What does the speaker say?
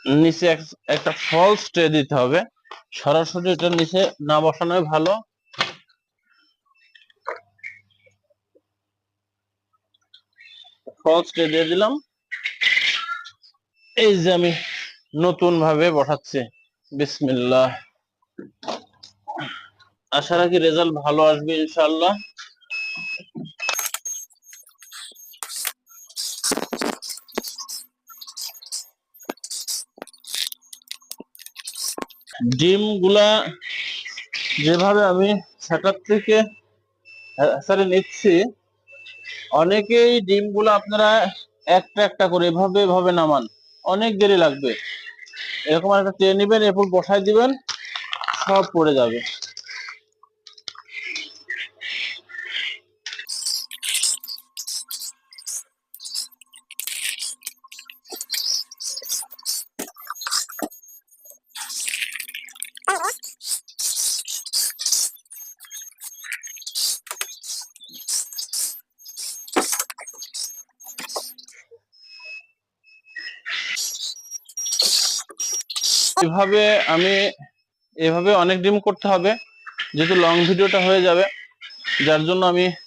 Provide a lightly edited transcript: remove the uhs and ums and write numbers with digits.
নিচে একটা false tray দিতে হবে, সরাসরি এটা নিচে না বসানোই ভালো। ফলস ট্রে দিয়ে দিলাম। এই যে আমি নতুন ভাবে বসাচ্ছি, বিসমিল্লাহ। আশা রাখি রেজাল্ট ভালো আসবে ইনশাআল্লাহ। ডিম গুলা যেভাবে আমি সেটার থেকে নিচ্ছি, অনেকেই ডিম গুলা আপনারা একটা একটা করে এভাবে এভাবে নামান, অনেক দেরি লাগবে। এরকম একটা ট্রে নিবেন, এরপর বসাই দিবেন, সব পড়ে যাবে। এভাবে আমি এভাবে অনেক ডিম করতে হবে, যেহেতু লং ভিডিওটা হয়ে যাবে, যার জন্য আমি